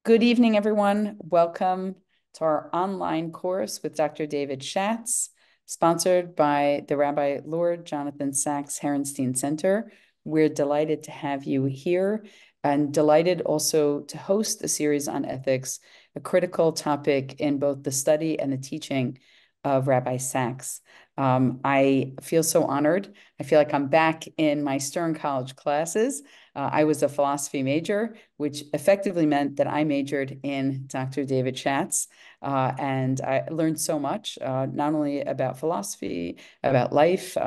Good evening, everyone. Welcome to our online course with Dr. David Schatz, sponsored by the Rabbi Lord Jonathan Sacks Herenstein Center. We're delighted to have you here and delighted also to host a series on ethics, a critical topic in both the study and the teaching of Rabbi Sacks. I feel so honored. I feel like I'm back in my Stern College classes. I was a philosophy major, which effectively meant that I majored in Dr. David Schatz. And I learned so much, not only about philosophy, about life,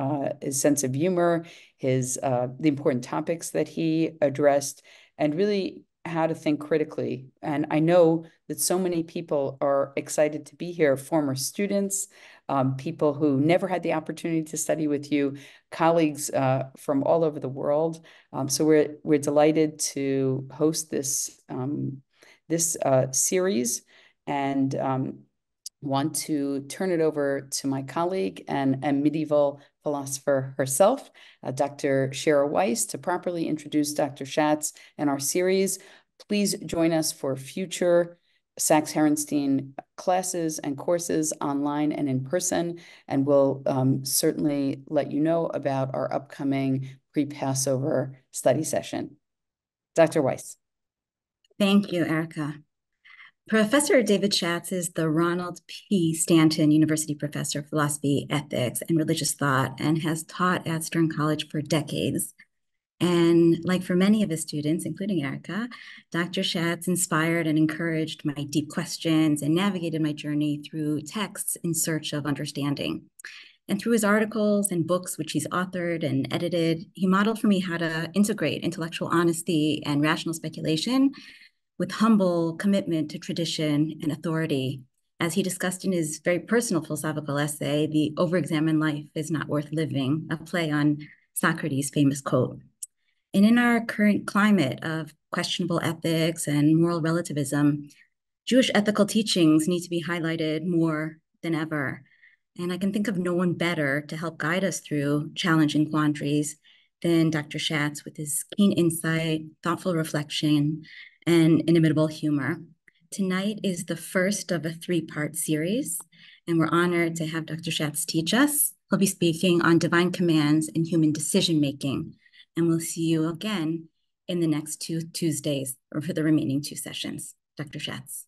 his sense of humor, the important topics that he addressed, and really how to think critically. And I know that so many people are excited to be here, former students, people who never had the opportunity to study with you, colleagues from all over the world. So we're delighted to host this series, and want to turn it over to my colleague and a medieval philosopher herself, Dr. Shara Weiss, to properly introduce Dr. Schatz and our series. Please join us for future Sacks Herenstein classes and courses online and in person, and we'll certainly let you know about our upcoming pre-Passover study session. Dr. Weiss. Thank you, Erica. Professor David Schatz is the Ronald P. Stanton University Professor of Philosophy, Ethics, and Religious Thought, and has taught at Stern College for decades. And like for many of his students, including Erica, Dr. Schatz inspired and encouraged my deep questions and navigated my journey through texts in search of understanding. And through his articles and books, which he's authored and edited, he modeled for me how to integrate intellectual honesty and rational speculation with humble commitment to tradition and authority. As he discussed in his very personal philosophical essay, The Overexamined Life is Not Worth Living, a play on Socrates' famous quote. And in our current climate of questionable ethics and moral relativism, Jewish ethical teachings need to be highlighted more than ever. And I can think of no one better to help guide us through challenging quandaries than Dr. Schatz with his keen insight, thoughtful reflection, and inimitable humor. Tonight is the first of a three-part series, and we're honored to have Dr. Schatz teach us. He'll be speaking on divine commands and human decision-making, and we'll see you again in the next two Tuesdays or for the remaining two sessions. Dr. Schatz.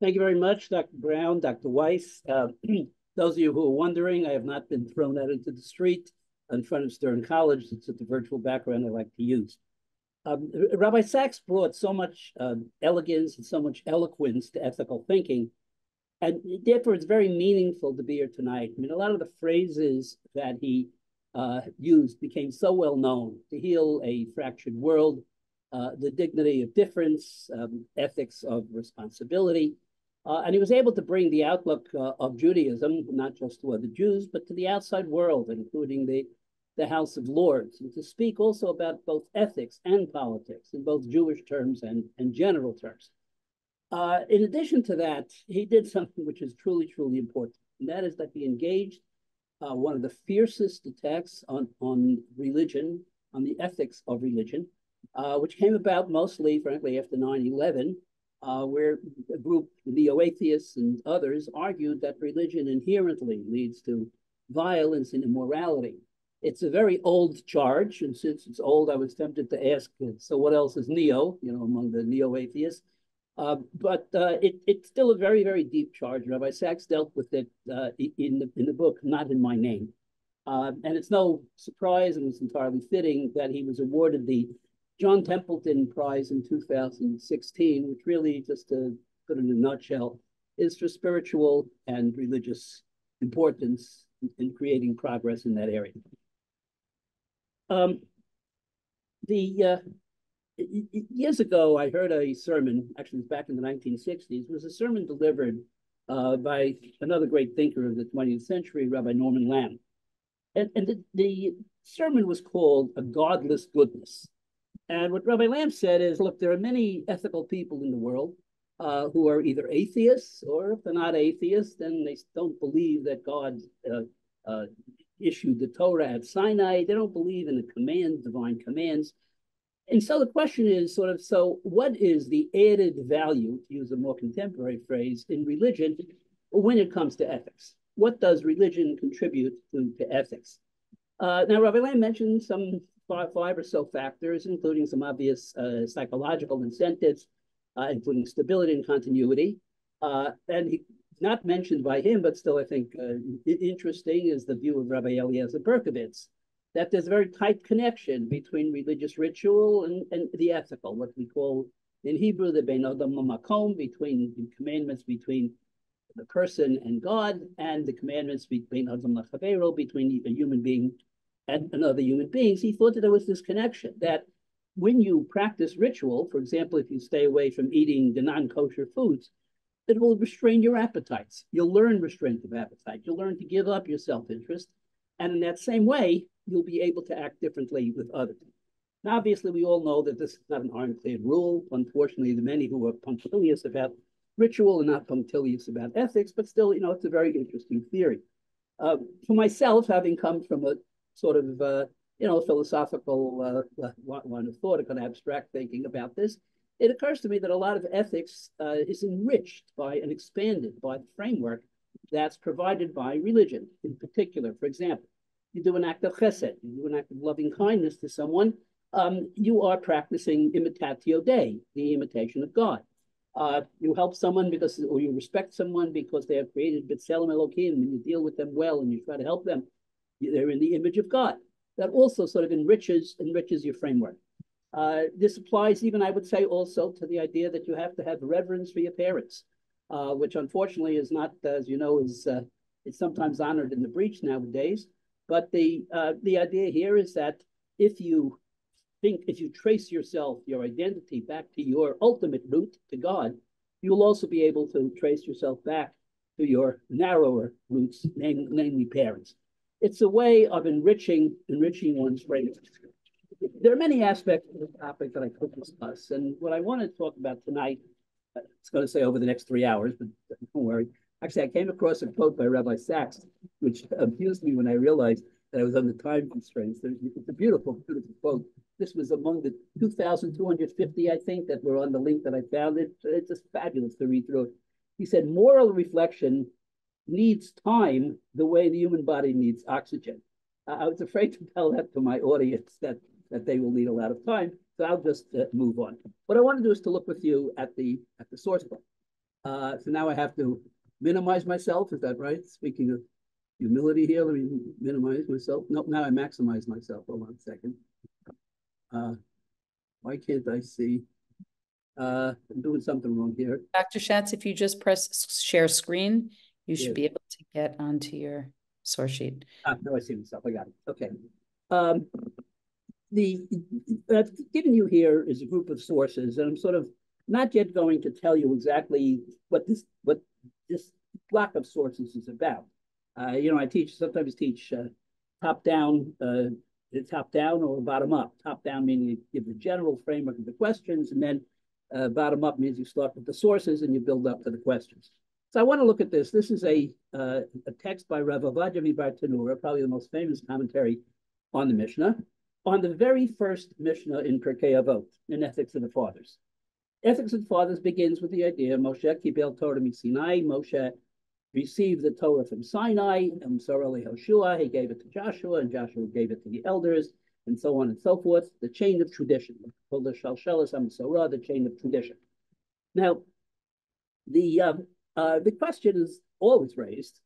Thank you very much, Dr. Brown, Dr. Weiss. Those of you who are wondering, I have not been thrown out into the street in front of Stern College. It's the virtual background I like to use. Rabbi Sacks brought so much elegance and so much eloquence to ethical thinking, and therefore it's very meaningful to be here tonight. I mean, a lot of the phrases that he used became so well known: to heal a fractured world, the dignity of difference, ethics of responsibility. And he was able to bring the outlook of Judaism, not just to other Jews, but to the outside world, including the House of Lords, and to speak also about both ethics and politics in both Jewish terms and general terms. In addition to that, he did something which is truly, truly important, and that is that he engaged one of the fiercest attacks on religion, on the ethics of religion, which came about mostly, frankly, after 9/11, where a group, neo-atheists and others, argued that religion inherently leads to violence and immorality. It's a very old charge, and since it's old, I was tempted to ask, so what else is neo, among the neo-atheists? But it's still a very, very deep charge. Rabbi Sacks dealt with it in the book, Not in My Name. And it's no surprise, and it's entirely fitting that he was awarded the John Templeton Prize in 2016, which really, just to put it in a nutshell, is for spiritual and religious importance in creating progress in that area. Years ago, I heard a sermon, actually it was back in the 1960s, it was a sermon delivered by another great thinker of the 20th century, Rabbi Norman Lamb. And the sermon was called A Godless Goodness. And what Rabbi Lamb said is, look, there are many ethical people in the world who are either atheists, or if they're not atheists, then they don't believe that God issued the Torah at Sinai. They don't believe in the commands, divine commands. And so the question is sort of, so what is the added value, to use a more contemporary phrase, in religion when it comes to ethics? What does religion contribute to ethics? Now, Rabbi Lamb mentioned some five or so factors, including some obvious psychological incentives, including stability and continuity. And he, not mentioned by him, but still I think interesting, is the view of Rabbi Eliezer Berkovitz, that there's a very tight connection between religious ritual and the ethical, what we call in Hebrew the Bein Adam Lamakom, between commandments between the person and God, and the commandments between Adam Lachavero, between a human being and another human being. He thought that there was this connection, that when you practice ritual, for example, if you stay away from eating the non-kosher foods, it will restrain your appetites. You'll learn restraint of appetite. You'll learn to give up your self-interest. And in that same way, you'll be able to act differently with others. Now, obviously, we all know that this is not an ironclad rule. Unfortunately, the many who are punctilious about ritual and not punctilious about ethics, but still, it's a very interesting theory. For myself, having come from a sort of, philosophical line of thought, a kind of abstract thinking about this, it occurs to me that a lot of ethics is enriched by and expanded by the framework that's provided by religion. In particular, for example, you do an act of chesed, you do an act of loving kindness to someone, you are practicing imitatio Dei, the imitation of God. You help someone or you respect someone because they are created b'tselem Elokim, and you deal with them well and you try to help them. They're in the image of God. That also sort of enriches your framework. This applies even, I would say, also to the idea that you have to have reverence for your parents, which unfortunately is not, as you know, is sometimes honored in the breach nowadays. But the idea here is that if you trace your identity back to your ultimate root, to God, you'll also be able to trace yourself back to your narrower roots, namely parents. It's a way of enriching one's framework. There are many aspects of the topic that I could discuss, and what I want to talk about tonight, it's going to say over the next 3 hours, but don't worry. Actually, I came across a quote by Rabbi Sachs, which amused me when I realized that I was under time constraints. It's a beautiful, beautiful quote. This was among the 2,250, I think, that were on the link that I found. It's just fabulous to read through it. He said, moral reflection needs time the way the human body needs oxygen. I was afraid to tell that to my audience that they will need a lot of time, so I'll just move on. What I want to do is to look with you at the source book. So now I have to minimize myself. Is that right? Speaking of humility here, let me minimize myself. Nope, now I maximize myself. Hold on a second. Why can't I see? I'm doing something wrong here. Dr. Schatz, if you just press share screen, you should be able to get onto your source sheet. No, I see myself. I got it. Okay. I've given you here is a group of sources, and I'm sort of not yet going to tell you exactly what this block of sources is about. I sometimes teach top down or bottom up. Top down meaning you give the general framework of the questions, and then bottom up means you start with the sources and you build up to the questions. So I want to look at this. This is a text by Rav Ovadia MiBartanura, probably the most famous commentary on the Mishnah, on the very first Mishnah in Pirkei Avot, in Ethics of the Fathers. Ethics of the Fathers begins with the idea Moshe Kibel Torah Sinai. Moshe received the Torah from Sinai, and Sarah Hoshua, he gave it to Joshua, and Joshua gave it to the elders, and so on and so forth. The chain of tradition, called the Shalshelas HaMasorah, the chain of tradition. Now, the question is always raised,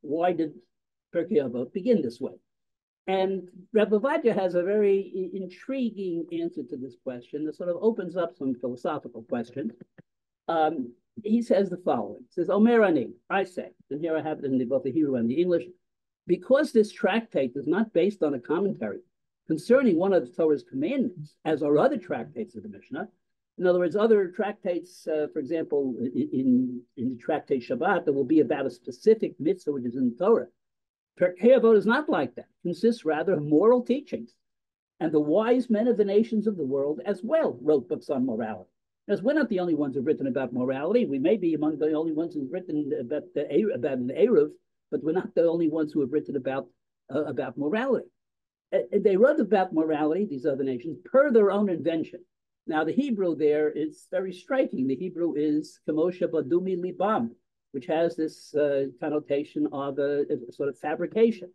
why did Pirkei Avot begin this way? And Rabbi Ovadia has a very intriguing answer to this question that sort of opens up some philosophical questions. He says the following. He says, Omer Ani, I say, and here I have it in both the Hebrew and the English, because this tractate is not based on a commentary concerning one of the Torah's commandments, as are other tractates of the Mishnah. In other words, other tractates, for example, in the tractate Shabbat, there will be about a specific mitzvah which is in the Torah. Pirkei Avot is not like that. It consists rather of moral teachings. And the wise men of the nations of the world as well wrote books on morality. Because we're not the only ones who've written about morality. We may be among the only ones who've written about an Eruv, but we're not the only ones who have written about morality. they wrote about morality, these other nations, per their own invention. Now, the Hebrew there is very striking. The Hebrew is Kamosha Badumi Libam, which has this connotation of a sort of fabrication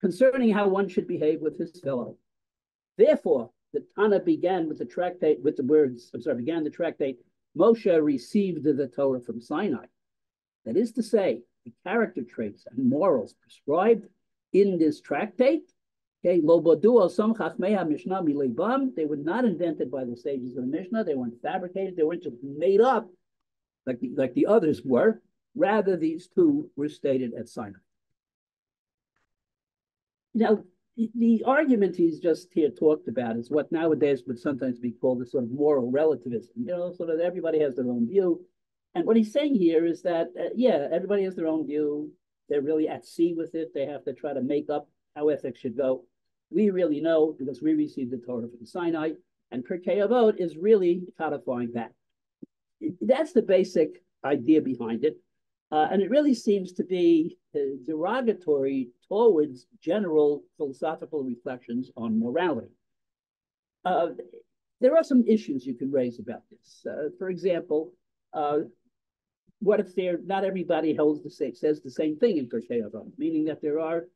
concerning how one should behave with his fellow. Therefore, the Tana began with the tractate, with the words, began the tractate, Moshe received the Torah from Sinai. That is to say, the character traits and morals prescribed in this tractate, okay, they were not invented by the sages of the Mishnah. They weren't fabricated. They weren't just made up like the others were. Rather, these two were stated at Sinai. Now, the argument he's just here talked about is what nowadays would sometimes be called a sort of moral relativism. You know, sort of everybody has their own view. And what he's saying here is that, yeah, everybody has their own view. They're really at sea with it. They have to try to make up how ethics should go. We really know because we received the Torah from Sinai, and Pirkei Avot is really codifying that. That's the basic idea behind it. And it really seems to be derogatory towards general philosophical reflections on morality. There are some issues you can raise about this. For example, what if not everybody says the same thing in Pirkei Avot, meaning that there are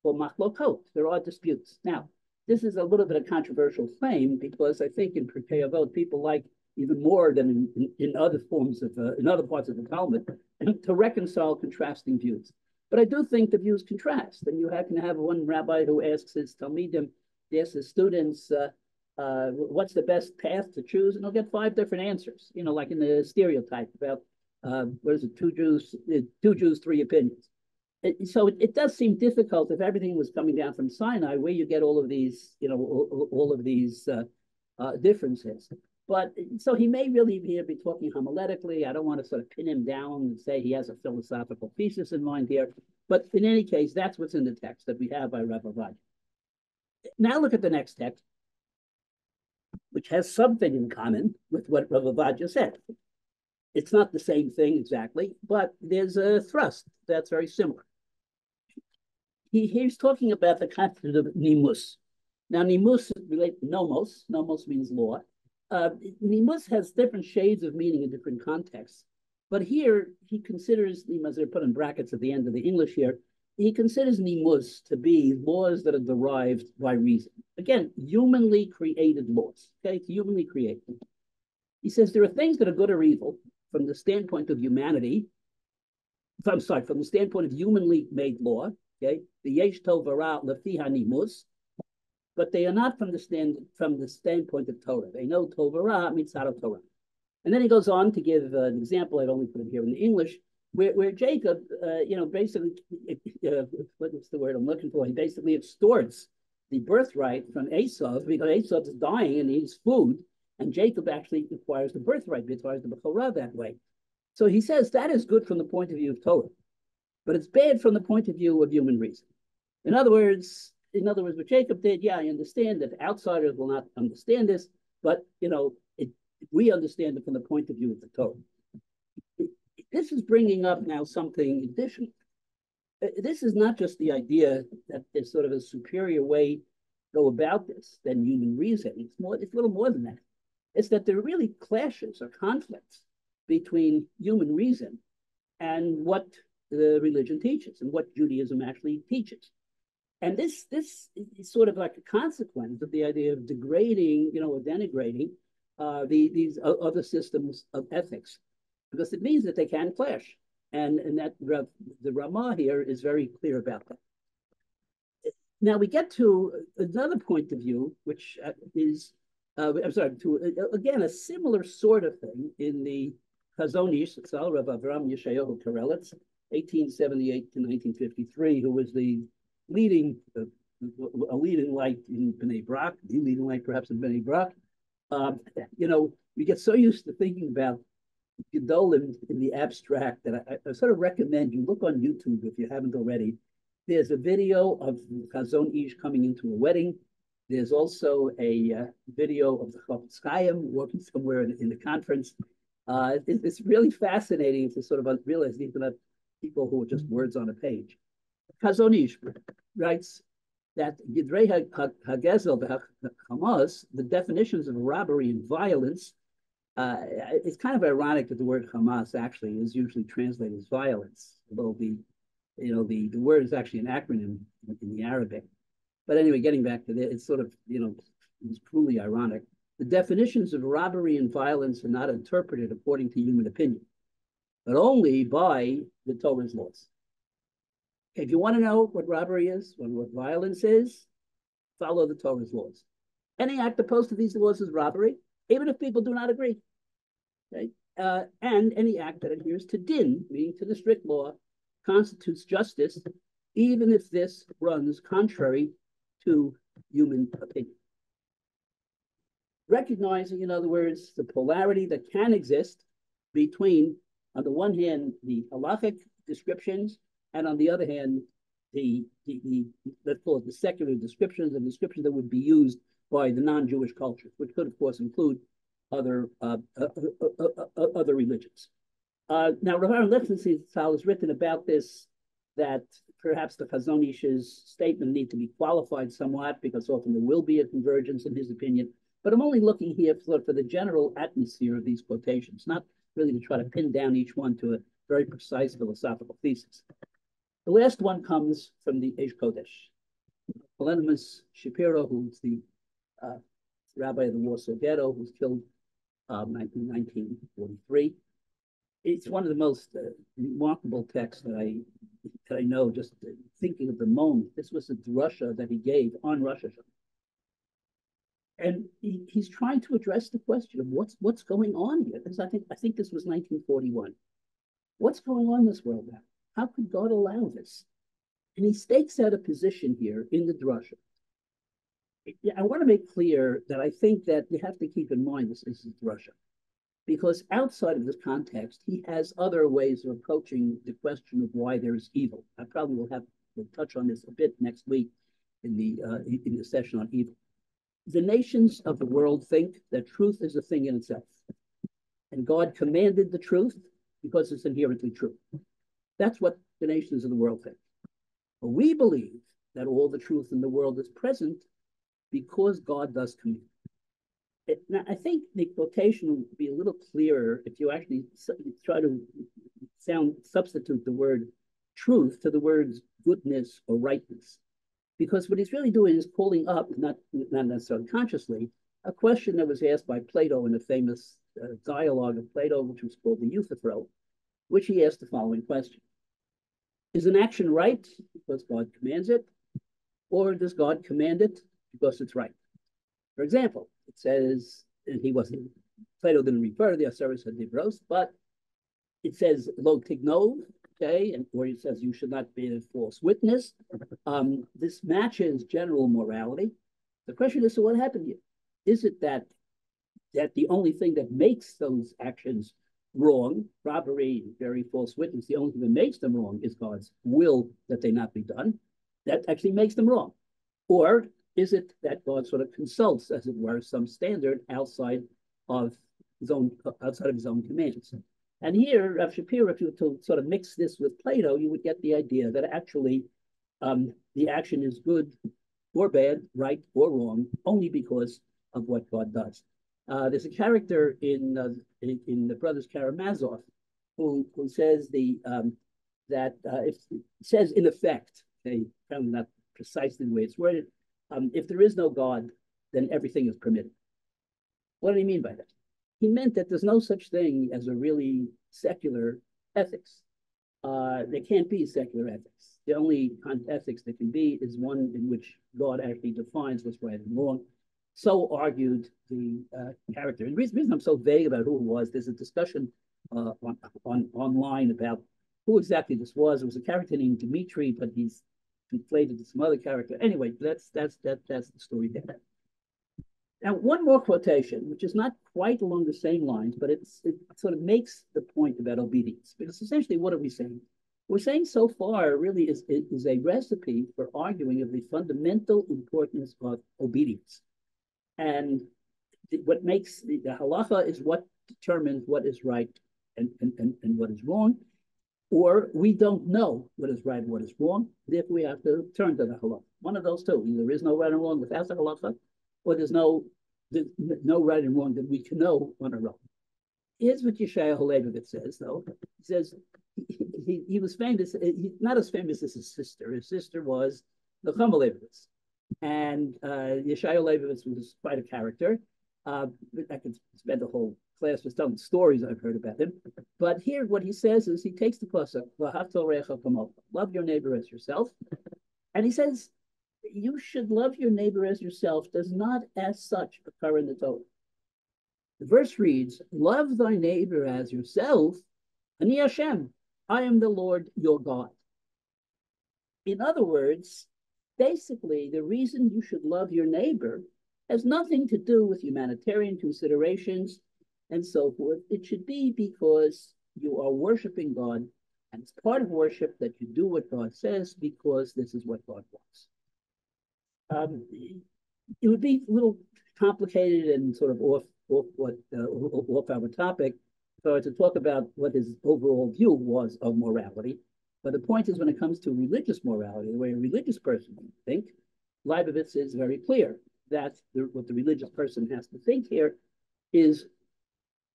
machlokot, there are disputes. Now, this is a little bit of a controversial claim because I think in Pirkei Avot, people like even more than in other forms of, in other parts of the Talmud, to reconcile contrasting views. But I do think the views contrast, and you can have one rabbi who asks his talmidim, asks his students, what's the best path to choose, and he'll get 5 different answers. You know, like in the stereotype about what is it, two Jews, 3 opinions. So it does seem difficult if everything was coming down from Sinai, where you get all of these, you know, all of these differences. But so he may really be talking homiletically. I don't want to sort of pin him down and say he has a philosophical thesis in mind here. But in any case, that's what's in the text that we have by Rav Ovadia. Now look at the next text, which has something in common with what Rav Ovadia said. It's not the same thing exactly, but there's a thrust that's very similar. He's talking about the concept of nimus. Now, nimus relates to nomos. Nomos means law. Nimus has different shades of meaning in different contexts. But here, he considers, as they're put in brackets at the end of the English here, he considers nimus to be laws that are derived by reason. Again, humanly created laws. Okay, it's humanly created. He says there are things that are good or evil from the standpoint of humanity. From the standpoint of humanly made law. Okay, the yesh tov v'ra lefi hanimus. But they are not from the standpoint of Torah. They know tov v'ra means out of Torah. And then he goes on to give an example. I've only put it here in the English, where Jacob, basically, what's the word I'm looking for? He basically extorts the birthright from Esau because Esau is dying and needs food, and Jacob actually acquires the birthright, acquires the bechorah that way. So he says that is good from the point of view of Torah, but it's bad from the point of view of human reason. In other words, what Jacob did, yeah, I understand that outsiders will not understand this, but we understand it from the point of view of the Torah. This is bringing up now something additional. This is not just the idea that there's sort of a superior way to go about this than human reason. It's a little more than that. It's that there are really clashes or conflicts between human reason and what the religion teaches and what Judaism actually teaches. And this is sort of like a consequence of the idea of degrading, or denigrating these other systems of ethics, because it means that they can clash. And that the Ramah here is very clear about that. Now we get to another point of view, which is, again, a similar sort of thing in the Chazon Ish, Rav Avram Yeshayahu Karelitz, 1878 to 1953, who was a leading light in Bnei Brak, the leading light perhaps in Bnei Brak. We get so used to thinking about Gedolim in the abstract that I sort of recommend you look on YouTube if you haven't already. There's a video of Chazon Ish coming into a wedding. There's also a video of the Chofetz Chaim walking somewhere in the conference. It's really fascinating to sort of realize these are not people who are just words on a page. Chazon Ish writes, that Gidrei Hagezel Hamas, the definitions of robbery and violence, it's kind of ironic that the word Hamas actually is usually translated as violence, although the word is actually an acronym in the Arabic. But anyway, getting back to this, it's sort of, it's cruelly ironic. The definitions of robbery and violence are not interpreted according to human opinion, but only by the Torah's laws. If you want to know what robbery is, what violence is, follow the Torah's laws. Any act opposed to these laws is robbery, even if people do not agree. Okay? And any act that adheres to din, meaning to the strict law, constitutes justice, even if this runs contrary to human opinion. Recognizing, in other words, the polarity that can exist between, on the one hand, the halachic descriptions, and on the other hand, the let's call it the secular descriptions, and descriptions that would be used by the non-Jewish cultures, which could, of course, include other religions. Now, Rav Aaron Lichtenstein has written about this, that perhaps the Chazon Ish's statement need to be qualified somewhat, because often there will be a convergence in his opinion. But I'm only looking here for the general atmosphere of these quotations, not really to try to pin down each one to a very precise philosophical thesis. The last one comes from the Eish Kodesh. Kalonymus Shapiro, who's the rabbi of the Warsaw Ghetto, who was killed in 1943. It's one of the most remarkable texts that I know, just thinking of the moment. This was a drasha that he gave on Rosh Hashanah. And he's trying to address the question of what's going on here. Because I think this was 1941. What's going on in this world now? How could God allow this? And he stakes out a position here in the drasha. I want to make clear that I think that you have to keep in mind this is drasha, because outside of this context, he has other ways of approaching the question of why there's evil. I probably will touch on this a bit next week in the session on evil. The nations of the world think that truth is a thing in itself, and God commanded the truth because it's inherently true. That's what the nations of the world think. But we believe that all the truth in the world is present because God does command. Now, I think the quotation will be a little clearer if you actually try to substitute the word truth to the words goodness or rightness. Because what he's really doing is calling up, not necessarily consciously, a question that was asked by Plato in a famous dialogue of Plato, which was called the Euthyphro, which he asked the following question. Is an action right because God commands it, or does God command it because it's right? For example, it says, and Plato didn't refer to the Aseres HaDibros, but it says, lo tignov, okay, and where it says you should not be a false witness. This matches general morality. The question is, so what happened here? Is it that the only thing that makes those actions wrong, robbery, very false witness, the only thing that makes them wrong is God's will that they not be done? That actually makes them wrong. Or is it that God sort of consults, as it were, some standard outside of his own commands? And here, Rav Shapiro, if you were to sort of mix this with Plato, you would get the idea that actually the action is good or bad, right or wrong, only because of what God does. There's a character in the Brothers Karamazov who says that if it says in effect, okay, probably not precisely the way it's worded, if there is no God, then everything is permitted. What did he mean by that? He meant that there's no such thing as a really secular ethics. There can't be secular ethics. The only ethics that can be is one in which God actually defines what's right and wrong. So argued the character. And the reason I'm so vague about who it was, there's a discussion online about who exactly this was. It was a character named Dmitri, but he's conflated with some other character. Anyway, that's the story there. Now, one more quotation, which is not quite along the same lines, but it sort of makes the point about obedience. Because essentially, what are we saying? We're saying so far really is a recipe for arguing of the fundamental importance of obedience. And what makes the halacha is what determines what is right and what is wrong. or we don't know what is right and what is wrong. Therefore, we have to turn to the halacha. One of those two. Either there is no right and wrong without the halacha, or there's no right and wrong that we can know on our own. Here's what Yeshayahu Leibovitz says, though. He says he was famous, not as famous as his sister. His sister was Nechama Leibovitz. And Yeshayahu Leibovitz was quite a character. I could spend a whole class just telling stories I've heard about him. But here, what he says is he takes the pasuk, love your neighbor as yourself. And he says, you should love your neighbor as yourself, does not as such occur in the Torah. The verse reads, love thy neighbor as yourself, Ani Hashem, I am the Lord your God. In other words, basically, the reason you should love your neighbor has nothing to do with humanitarian considerations and so forth. It should be because you are worshiping God, and it's part of worship that you do what God says because this is what God wants. It would be a little complicated and sort of off our topic to talk about what his overall view was of morality. But the point is, when it comes to religious morality, the way a religious person would think, Leibovitz is very clear that what the religious person has to think here is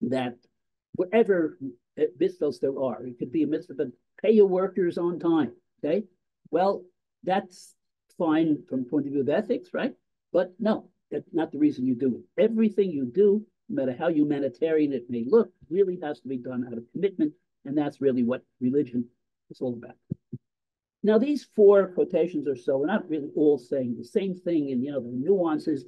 that whatever mitzvahs there are, it could be a mitzvah, but pay your workers on time, okay? Well, that's fine from the point of view of ethics, right? But no, that's not the reason you do it. Everything you do, no matter how humanitarian it may look, really has to be done out of commitment, and that's really what religion is all about. Now, these four quotations or so are not really all saying the same thing, and the nuances.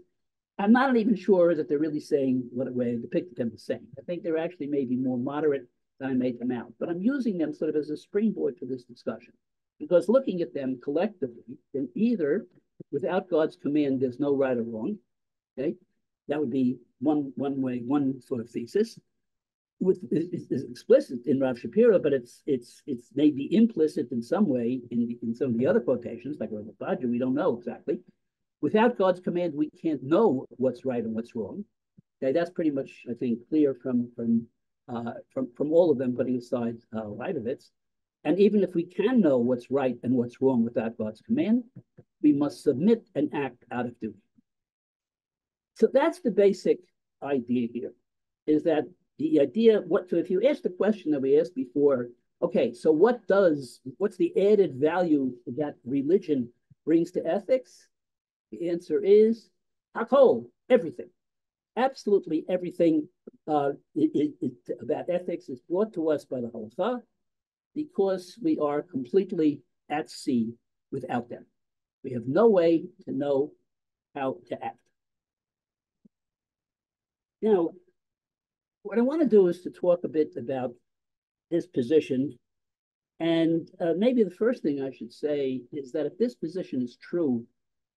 I'm not even sure that they're really saying what way I depicted them as saying. I think they're actually maybe more moderate than I made them out, but I'm using them sort of as a springboard for this discussion, because looking at them collectively, then either without God's command, there's no right or wrong. Okay, that would be one way, one sort of thesis. Is explicit in Rav Shapiro, but it's maybe implicit in some way in some of the other quotations, like Rav Badger. We don't know exactly. Without God's command, we can't know what's right and what's wrong. Okay, that's pretty much, I think, clear from all of them, putting aside Leibovitz. And even if we can know what's right and what's wrong without God's command, we must submit and act out of duty. So that's the basic idea here, is that the idea, so if you ask the question that we asked before, okay, so what's the added value that religion brings to ethics? The answer is hakol, everything. Absolutely everything about ethics is brought to us by the halacha because we are completely at sea without them. We have no way to know how to act. Now, what I want to do is to talk a bit about this position. And maybe the first thing I should say is that if this position is true,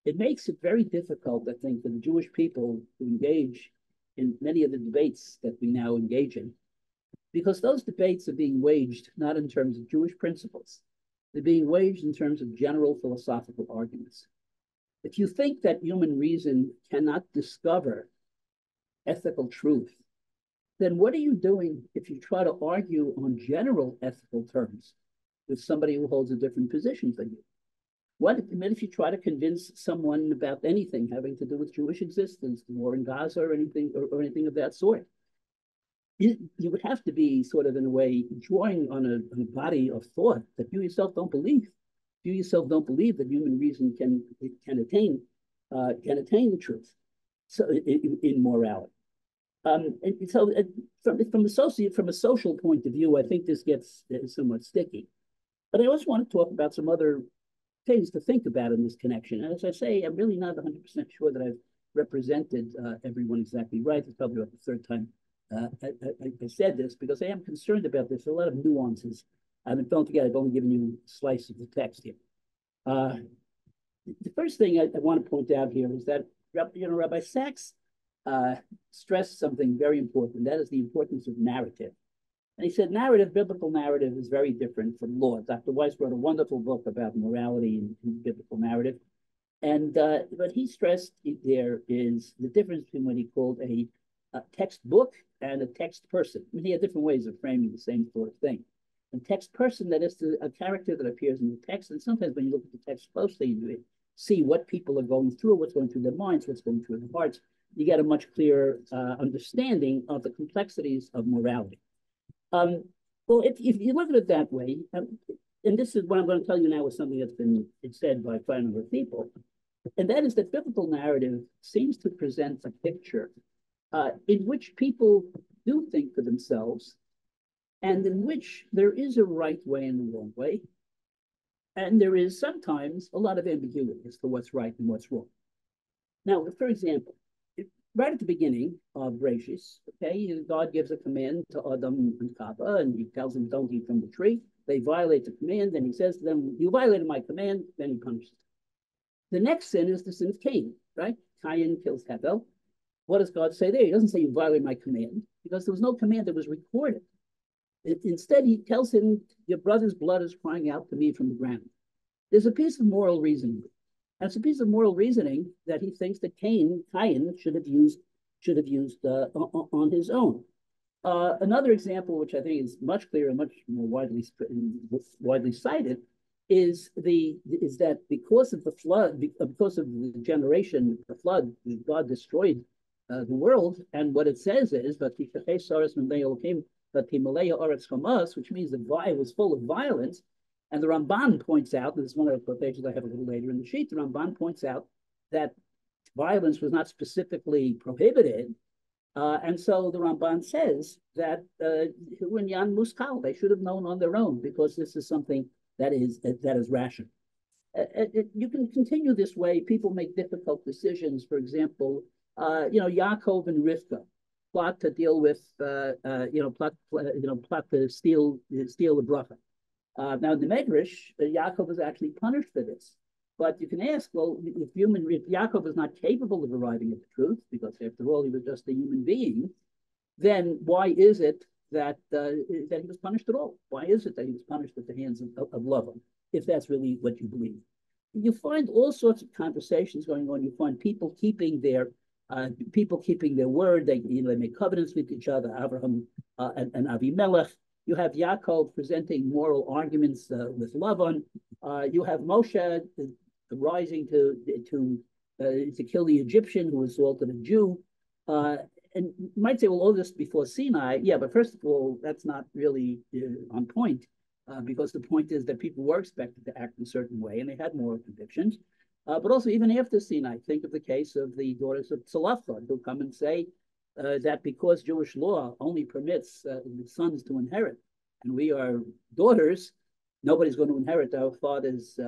it makes it very difficult, I think, for the Jewish people to engage in many of the debates that we now engage in, because those debates are being waged not in terms of Jewish principles. They're being waged in terms of general philosophical arguments. If you think that human reason cannot discover ethical truth, then what are you doing if you try to argue on general ethical terms with somebody who holds a different position than you? What if you try to convince someone about anything having to do with Jewish existence, the war in Gaza, or anything of that sort? You would have to be sort of, in a way, drawing on a body of thought that you yourself don't believe. You yourself don't believe that human reason can attain the truth. So in morality. And so from a social point of view, I think this gets somewhat sticky. But I also want to talk about some other things to think about in this connection. And as I say, I'm really not 100% sure that I've represented everyone exactly right. It's probably about the third time I said this, because I am concerned about this. There are a lot of nuances. Don't forget, I've only given you a slice of the text here. The first thing I want to point out here is that Rabbi Sacks stressed something very important. That is the importance of narrative. And he said biblical narrative is very different from law. Dr. Weiss wrote a wonderful book about morality and biblical narrative. And what he stressed there is the difference between what he called a textbook and a text person. I mean, he had different ways of framing the same sort of thing. And text person, that is a character that appears in the text. And sometimes when you look at the text closely, you see what people are going through, what's going through their minds, what's going through their hearts. You get a much clearer understanding of the complexities of morality. Well, if you look at it that way, and this is what I'm going to tell you now is something that's been said by quite a number of people, and that is that biblical narrative seems to present a picture in which people do think for themselves, and in which there is a right way and a wrong way, and there is sometimes a lot of ambiguity as to what's right and what's wrong. Now, for example, right at the beginning of Bereshis, okay, God gives a command to Adam and Chava, and he tells them, don't eat from the tree. They violate the command, and he says to them, you violated my command, then he punishes them. The next sin is the sin of Cain, right? Cain kills Hevel. What does God say there? He doesn't say you violated my command, because there was no command that was recorded. Instead, he tells him, your brother's blood is crying out to me from the ground. There's a piece of moral reasoning. And it's a piece of moral reasoning that he thinks that Cain should have used on his own. Another example, which I think is much clearer and much more widely cited, is that because of the flood, because of the generation, the flood, God destroyed the world. And what it says is, which means the it was full of violence. And the Ramban points out, this is one of the quotations I have a little later in the sheet, the Ramban points out that violence was not specifically prohibited. And so the Ramban says that Yan Muskal, they should have known on their own, because this is something that is rational. You can continue this way. People make difficult decisions. For example, Yaakov and Rivka plot to deal with, plot to steal the bracha. Now, in the Medrash, Yaakov is actually punished for this. But you can ask, well, if Yaakov is not capable of arriving at the truth, because after all, he was just a human being, then why is it that he was punished at all? Why is it that he was punished at the hands of Lavan, if that's really what you believe? You find all sorts of conversations going on. You find people keeping their word. They make covenants with each other, Abraham and Avimelech. You have Yaakov presenting moral arguments with Lavan. You have Moshe rising to kill the Egyptian who assaulted a Jew. And you might say, well, all this before Sinai. Yeah, but first of all, that's not really on point, because the point is that people were expected to act in a certain way, and they had moral convictions. But also, even after Sinai, think of the case of the daughters of Tzalafon, who come and say, that because Jewish law only permits sons to inherit, and we are daughters, nobody's going to inherit our father's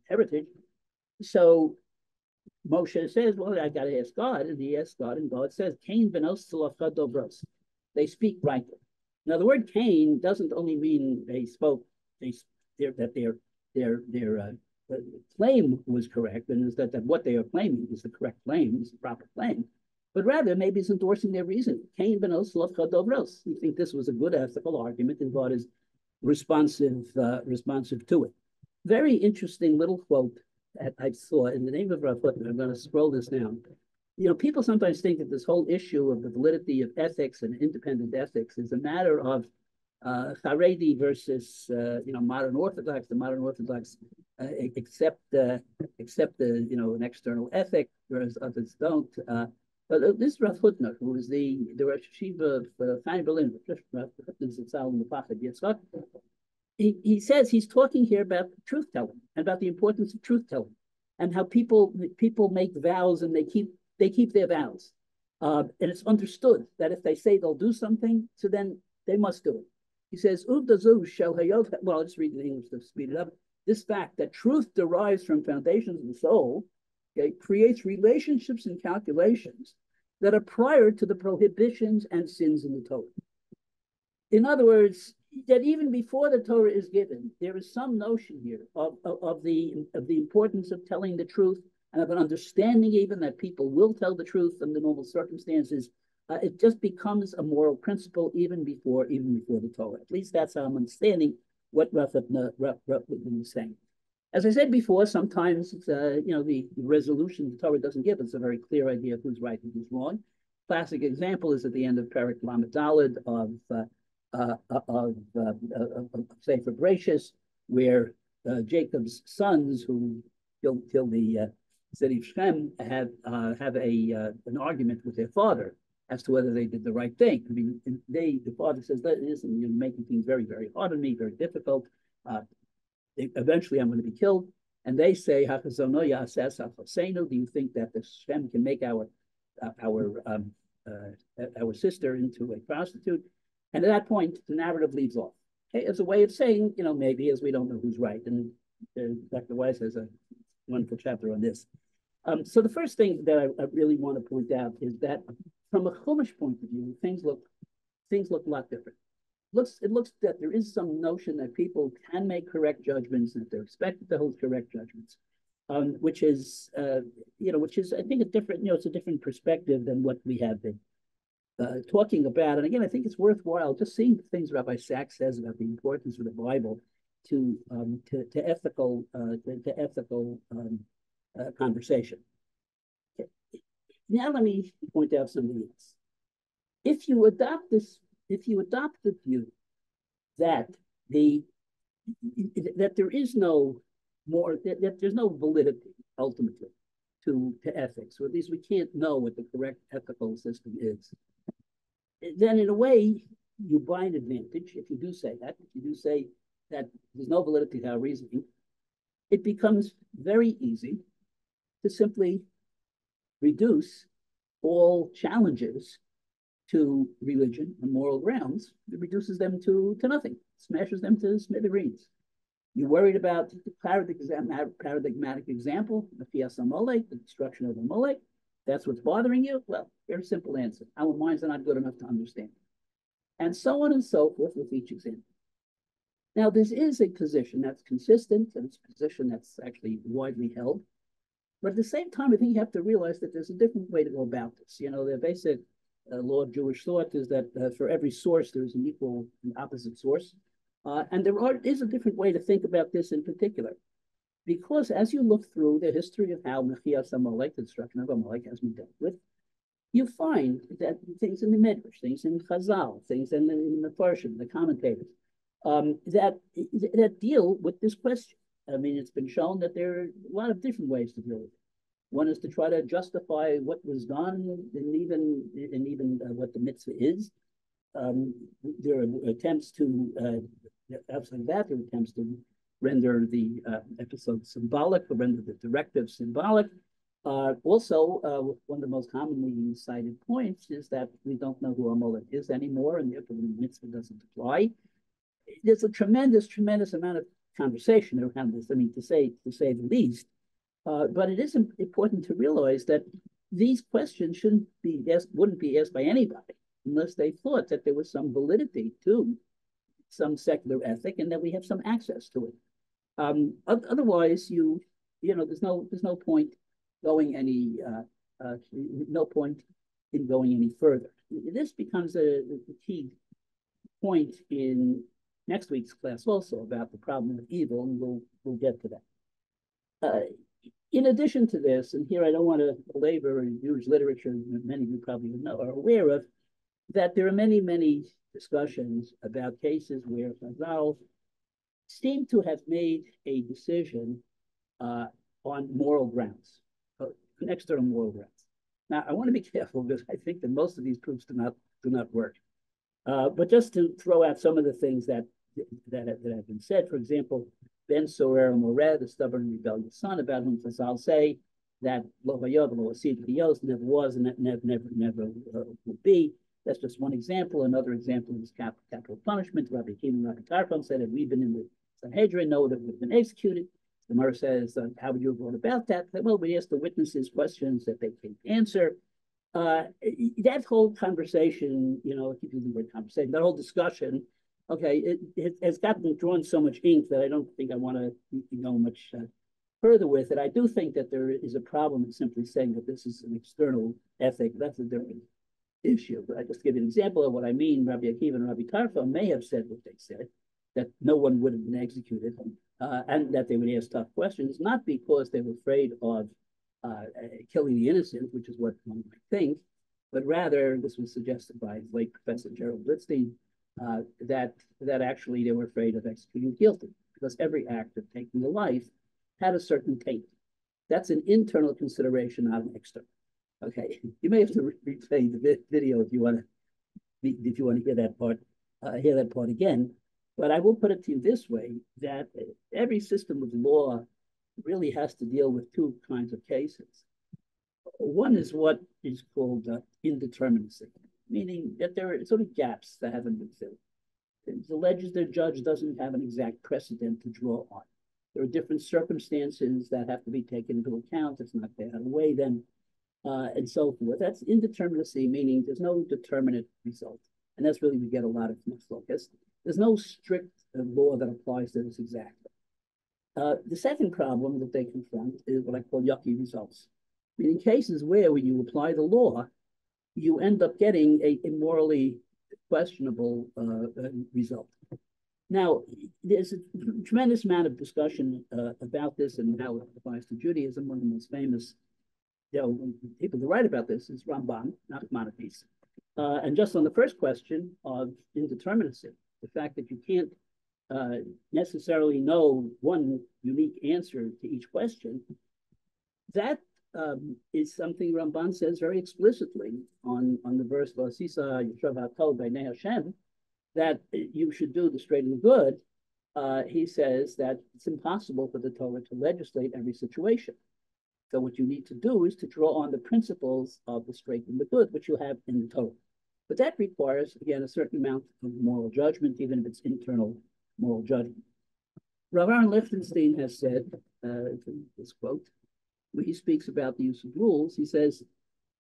heritage. So Moshe says, well, I got to ask God, and he asks God, and God says, Cain benos tzalafcha dobros. They speak rightly. Now, the word Cain doesn't only mean that their claim was correct, and is that what they are claiming is the correct claim, is the proper claim, but rather maybe it's endorsing their reason. Cain benos tzalafcha dobros. You think this was a good ethical argument, and God is responsive to it. Very interesting little quote that I saw in the name of Rav Hutner. I'm going to scroll this down. People sometimes think that this whole issue of the validity of ethics and independent ethics is a matter of Haredi versus modern Orthodox. The modern Orthodox accept an external ethic, whereas others don't. But this Rav Hutner, who is the Rosh Yeshiva of Chaim Berlin, he says he's talking here about truth telling and about the importance of truth telling, and how people make vows and they keep their vows, and it's understood that if they say they'll do something, so then they must do it. He says, well, I'll just read it in English to speed it up. This fact that truth derives from foundations of the soul, okay, creates relationships and calculations that are prior to the prohibitions and sins in the Torah. In other words, that even before the Torah is given, there is some notion here of the importance of telling the truth, and of an understanding even that people will tell the truth under normal circumstances. It just becomes a moral principle even before the Torah. At least that's how I'm understanding what Rav Hutner is saying. As I said before, sometimes the resolution the Torah doesn't give us a very clear idea of who's right and who's wrong. Classic example is at the end of Perek Lamed Daled of Sefer Bereshis, where Jacob's sons who killed the city of Shem have an argument with their father as to whether they did the right thing. I mean, the father says, "Listen, you're making things very, very hard on me, very difficult. Eventually, I'm going to be killed." And they say, "Hakazono yases hafasenu." Do you think that the Shem can make our sister into a prostitute? And at that point, the narrative leaves off. Okay? As a way of saying, maybe as we don't know who's right. And Dr. Weiss has a wonderful chapter on this. So the first thing that I really want to point out is that from a Chumash point of view, things look a lot different. It looks that there is some notion that people can make correct judgments and that they're expected to hold correct judgments, which is I think it's a different perspective than what we have been talking about. And again, I think it's worthwhile just seeing the things Rabbi Sacks says about the importance of the Bible to ethical conversation. Okay. Now let me point out something else. If you adopt the view that there is no more that there's no validity ultimately to ethics, or at least we can't know what the correct ethical system is, then in a way you buy an advantage if you do say that. If you do say that there's no validity to our reasoning, it becomes very easy to simply reduce all challenges to religion and moral grounds. It reduces them to nothing, smashes them to smithereens. You're worried about the paradigmatic example, Machias Amalek, the destruction of Amalek. That's what's bothering you? Well, very simple answer. Our minds are not good enough to understand. And so on and so forth with each example. Now, this is a position that's consistent, and it's a position that's actually widely held. But at the same time, I think you have to realize that there's a different way to go about this. The basic law of Jewish thought is that for every source, there's an equal and opposite source. And there is a different way to think about this in particular. Because as you look through the history of how Machias Amalek, the destruction of Amalek, has been dealt with, you find that things in the Midrash, things in Chazal, things in the Farshim, the commentators, that deal with this question. I mean, it's been shown that there are a lot of different ways to deal with it. One is to try to justify what was done and even what the mitzvah is. There are attempts to outside that, there are attempts to render the episode symbolic, to render the directive symbolic. Also, one of the most commonly cited points is that we don't know who Amalek is anymore, and therefore the mitzvah doesn't apply. There's a tremendous amount of conversation around this. I mean, to say the least. But it is important to realize that these questions wouldn't be asked by anybody unless they thought that there was some validity to some secular ethic and that we have some access to it. Otherwise, there's no point in going any further. This becomes a key point in next week's class also about the problem of evil, and we'll get to that. In addition to this, and here I don't want to belabor Jewish literature, many of you probably are aware of, that there are many discussions about cases where Chazal seem to have made a decision on moral grounds, external moral grounds. Now, I want to be careful because I think that most of these proofs do not work. But just to throw out some of the things that have been said, for example, Ben Sorer Moreh, the stubborn and rebellious son, about whom Chazal say that lo hayov lo asid never was and never will be. That's just one example. Another example is capital punishment. Rabbi Akiva and Rabbi Tarfon said, if we've been in the Sanhedrin, know that we've been executed. The Gemara says, how would you have gone about that? Well, we asked the witnesses questions that they can't answer. That whole conversation, I keep using the word conversation, that whole discussion, okay, it has gotten drawn so much ink that I don't think I want to go much further with it. I do think that there is a problem in simply saying that this is an external ethic. That's a different issue. But I just give you an example of what I mean. Rabbi Akiva and Rabbi Tarfon may have said what they said, that no one would have been executed, and that they would ask tough questions, not because they were afraid of killing the innocent, which is what one might think, but rather, this was suggested by late Professor Gerald Blitzstein, that actually they were afraid of executing guilty, because every act of taking a life had a certain taint. That's an internal consideration, not an external. Okay, you may have to replay the video if you want to hear that part again. But I will put it to you this way: that every system of law really has to deal with two kinds of cases. One is what is called indeterminacy, meaning that there are sort of gaps that haven't been filled. The legislative judge doesn't have an exact precedent to draw on. There are different circumstances that have to be taken into account. It's not fair how to weigh them, and so forth. That's indeterminacy, meaning there's no determinate result. And that's really we get a lot of focus. There's no strict law that applies to this exactly. The second problem that they confront is what I call yucky results. In cases where when you apply the law, you end up getting a morally questionable result. Now, there's a tremendous amount of discussion about this and how it applies to Judaism. One of the most famous people to write about this is Ramban, Nachmanides. And just on the first question of indeterminacy, the fact that you can't necessarily know one unique answer to each question, that is something Ramban says very explicitly on the verse V'asisa Yisrael Hakol B'nei Hashem, that you should do the straight and the good. He says that it's impossible for the Torah to legislate every situation. So what you need to do is to draw on the principles of the straight and the good, which you have in the Torah. But that requires, again, a certain amount of moral judgment, even if it's internal moral judgment. Rav Aaron Lichtenstein has said, this quote, when he speaks about the use of rules, he says,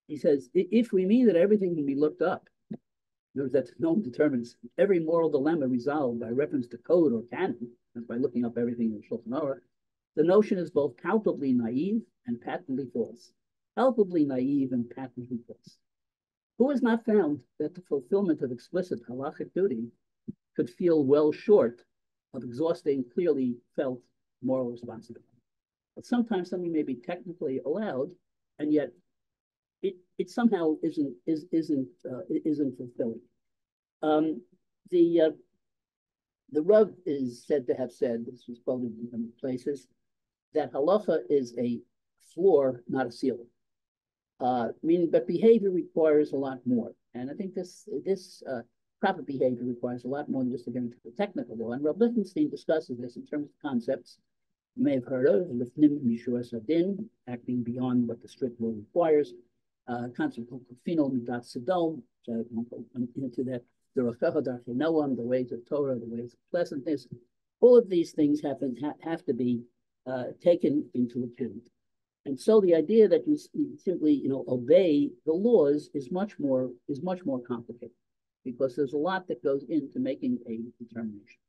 if we mean that everything can be looked up, that no one determines every moral dilemma resolved by reference to code or canon, that's by looking up everything in Shulchan Aruch, the notion is both palpably naive and patently false. Palpably naive and patently false. Who has not found that the fulfillment of explicit halachic duty could feel well short of exhausting clearly felt moral responsibility? But sometimes something may be technically allowed, and yet it somehow isn't fulfilling. The Rav is said to have said, this was quoted in many places, that halacha is a floor, not a ceiling. Meaning, but behavior requires a lot more. And I think this proper behavior requires a lot more than just getting to the technical law. And Rav Lichtenstein discusses this in terms of concepts you may have heard of: lifnim mishuas hadin, acting beyond what the strict law requires. Concept called kufino midat sedom, which I won't go into that. The rachecha darchei noam, the ways of Torah, the ways of pleasantness. All of these things have to be taken into account. And so the idea that you simply, obey the laws is much more complicated, because there's a lot that goes into making a determination.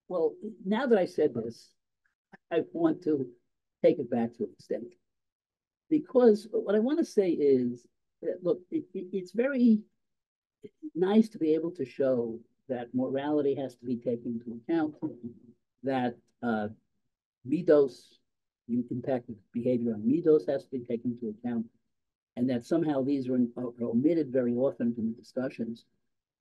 Well, now that I said this, I want to take it back to an extent, because what I want to say is that, look, it's very nice to be able to show that morality has to be taken into account, that midos, the impact of behavior on midos has to be taken into account, and that somehow these are omitted very often from the discussions.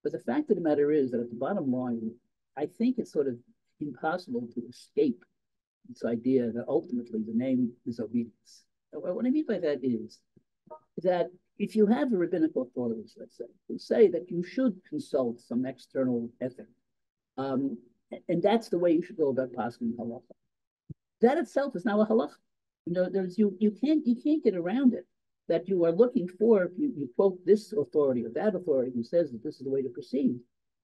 But the fact of the matter is that at the bottom line, I think it's sort of impossible to escape this idea that ultimately the name is obedience. What I mean by that is that if you have the rabbinical authorities, let's say, who say that you should consult some external ethic, and that's the way you should go about passing halacha, that itself is now a halacha. You can't get around it. That you are looking for, if you quote this authority or that authority who says that this is the way to proceed,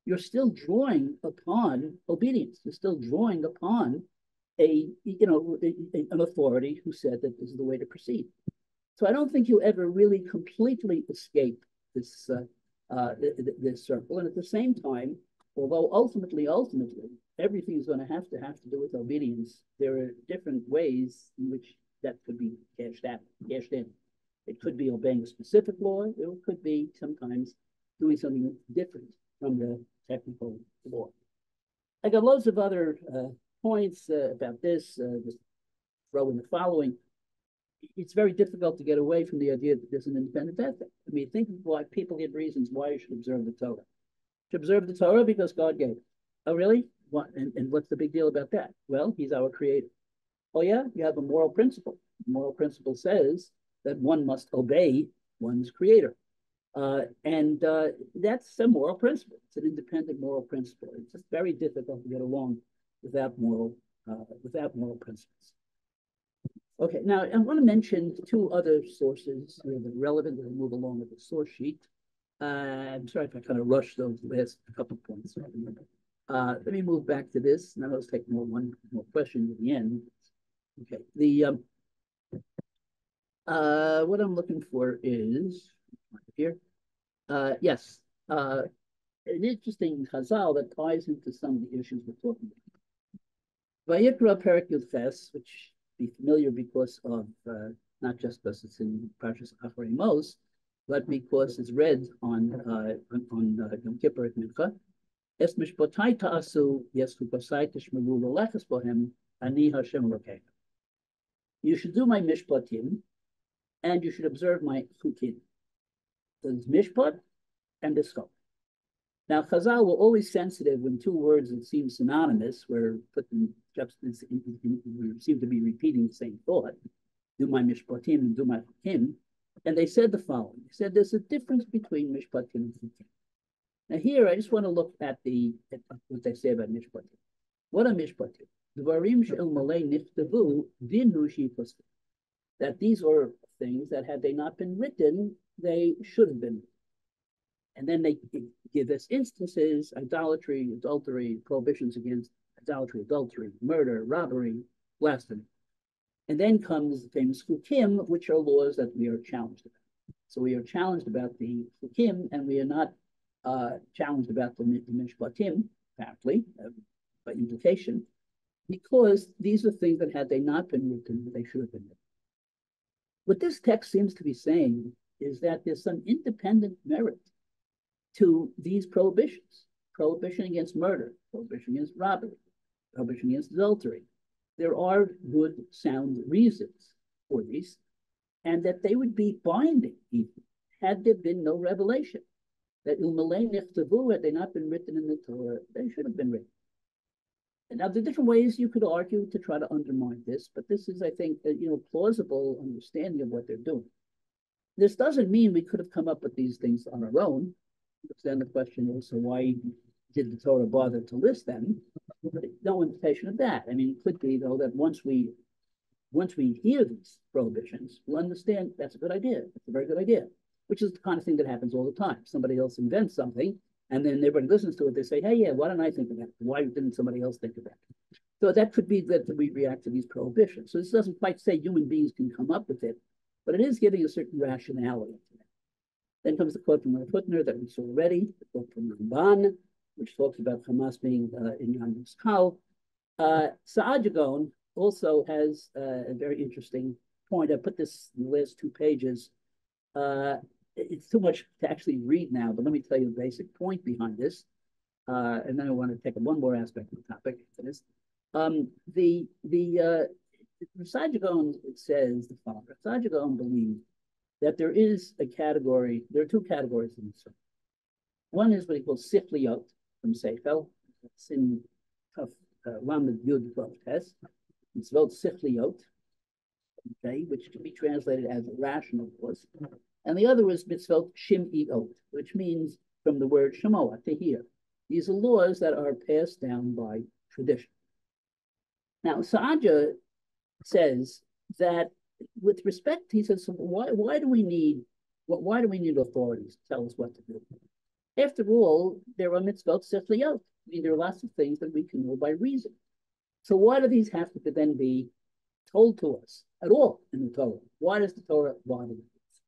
you're still drawing upon obedience. You're still drawing upon an authority who said that this is the way to proceed. So I don't think you ever really completely escape this this circle. And at the same time, although ultimately, everything is going to have to do with obedience, there are different ways in which that could be cashed in. It could be obeying a specific law. It could be sometimes doing something different from the technical law. I got loads of other points about this. Just throw in the following. it's very difficult to get away from the idea that there's an independent ethic. I mean, think of why people give reasons why you should observe the Torah. You should observe the Torah because God gave it. Oh, really? What? And what's the big deal about that? Well, he's our creator. Oh, yeah? You have a moral principle. The moral principle says that one must obey one's creator. That's a moral principle. It's an independent moral principle. It's just very difficult to get along without moral principles. Okay, now I want to mention two other sources that are relevant that move along with the source sheet. I'm sorry if I kind of rushed those last couple of points. Let me move back to this, and then let's take one more question at the end. Okay, what I'm looking for is here. Yes, an interesting chazal that ties into some of the issues we're talking about. Vayikra Perek Yud Ches, which be familiar because of not just because it's in Parshas Acharei Mos, but because it's read on Yom Kippur at Mincha. Es mishpotai ta'asu yesu basai tishmeru lolechas bohem ani Hashem Elokecha. You should do my mishpatim, and you should observe my chukim. There's mishpat and the scope. Now, Chazal were always sensitive when two words that seem synonymous were put in juxtaposition, seem to be repeating the same thought. Do my mishpatim and do my chukim. And they said the following. They said there's a difference between mishpatim and chukim. Now here, I just want to look at what they say about mishpatim. What are mishpatim? Dvarim she'el malei nichtavu dinu she'ipos. That these are things that had they not been written, they should have been written. And then they give us instances: idolatry, adultery, prohibitions against idolatry, adultery, murder, robbery, blasphemy. And then comes the famous chukim, which are laws that we are challenged about. So we are challenged about the chukim, and we are not challenged about the mishpatim, apparently, by implication, because these are things that had they not been written, they should have been written. What this text seems to be saying is that there's some independent merit to these prohibitions. Prohibition against murder, prohibition against robbery, prohibition against adultery. There are good, sound reasons for these, and that they would be binding even had there been no revelation. That ilmalei nichtavu, had they not been written in the Torah, they should have been written. And now, there are different ways you could argue to try to undermine this, but this is, I think, a plausible understanding of what they're doing. This doesn't mean we could have come up with these things on our own. Then the question is, so why did the Torah bother to list them? No implication of that. I mean, it could be, though, that once we hear these prohibitions, we'll understand that's a good idea. It's a very good idea, which is the kind of thing that happens all the time. Somebody else invents something, and then everybody listens to it. They say, hey, yeah, why don't I think of that? Why didn't somebody else think of that? So that could be that we react to these prohibitions. So this doesn't quite say human beings can come up with it, but it is giving a certain rationality to that. Then comes the quote from Rav Hutner that we saw already, the quote from Ramban, which talks about Hamas being in Yom Muskal. Sa'ad Yagon also has a very interesting point. I put this in the last 2 pages. It's too much to actually read now, but let me tell you the basic point behind this. And then I want to take one more aspect of the topic for this. Sa'ad Yagon says the following. Sa'ad Yagon believes that there is a category, there are 2 categories in the Torah. One is what he calls sifliyot from Seifel. It's in Lamed Yud Vav Tes. It's spelled sifliyot, okay, which can be translated as rational laws. And the other is mitzvot shim'iot, which means from the word shemoah, to hear. These are laws that are passed down by tradition. Now, Saadia says that with respect, he says, so why do we need authorities to tell us what to do? After all, there are mitzvot sifliyot. I mean, there are lots of things that we can know by reason. So why do these have to then be told to us at all in the Torah? Why does the Torah bother with this?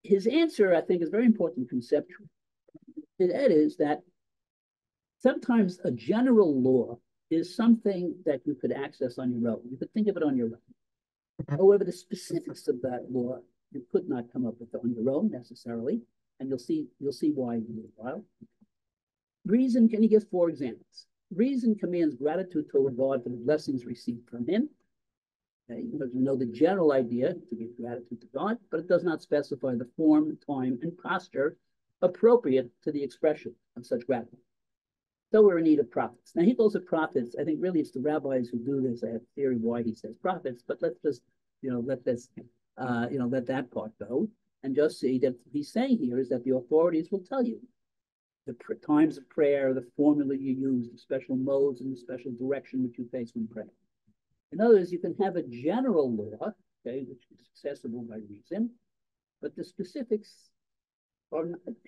His answer, I think, is very important conceptually. And that is that sometimes a general law is something that you could access on your own. You could think of it on your own. However, the specifics of that law you could not come up with on your own necessarily, and you'll see why in a little while. Reason, can you give 4 examples? Reason commands gratitude toward God for the blessings received from Him. Okay? You know the general idea to give gratitude to God, but it does not specify the form, time, and posture appropriate to the expression of such gratitude. So we're in need of prophets. Now he calls it prophets. I think really it's the rabbis who do this. I have a theory why he says prophets, but let's just, let this, let that part go and just see that what he's saying here is that the authorities will tell you the times of prayer, the formula you use, the special modes and the special direction which you face when praying. In other words, you can have a general law, okay, which is accessible by reason, but the specifics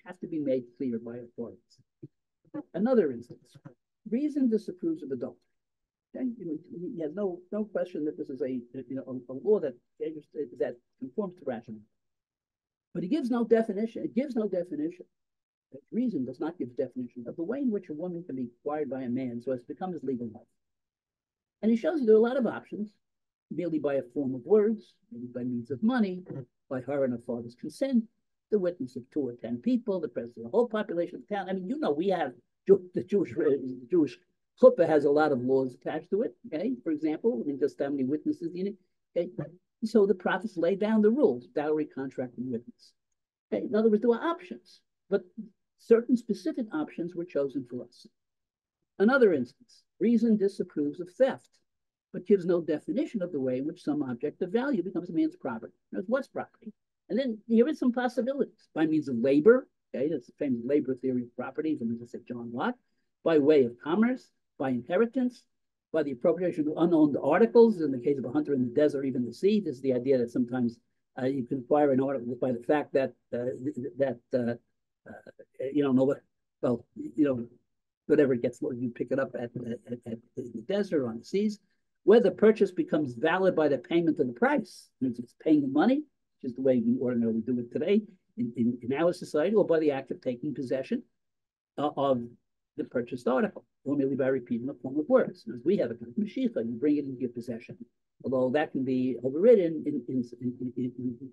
have to be made clear by authorities. Another instance, reason disapproves of adultery. Okay? He has no question that this is a law that conforms to rationality. But he gives no definition. It gives no definition. Reason does not give definition of the way in which a woman can be acquired by a man so as to become his legal wife. And he shows you there are a lot of options, merely by a form of words, maybe by means of money, by her and her father's consent, the witness of 2 or 10 people, the presence of the whole population of the town. I mean, we have the Jewish chuppah has a lot of laws attached to it. Okay, for example, I mean, just how many witnesses you need. Okay, so the prophets lay down the rules: dowry, contract, and witness. Okay, in other words, there were options, but certain specific options were chosen for us. Another instance, reason disapproves of theft, but gives no definition of the way in which some object of value becomes a man's property. What's property? And then here are some possibilities: by means of labor, okay, that's the famous labor theory of property from, as I said, John Locke; by way of commerce; by inheritance; by the appropriation of unowned articles, in the case of a hunter in the desert or even the sea. This is the idea that sometimes you can acquire an article by the fact that you don't know what, well, whatever it gets, you pick it up at the desert or on the seas. Whether purchase becomes valid by the payment of the price, means it's paying the money, which is the way we ordinarily do it today in our society, or by the act of taking possession of the purchased article, or merely by repeating a form of words. As we have a kind of mashicha, you bring it into your possession, although that can be overridden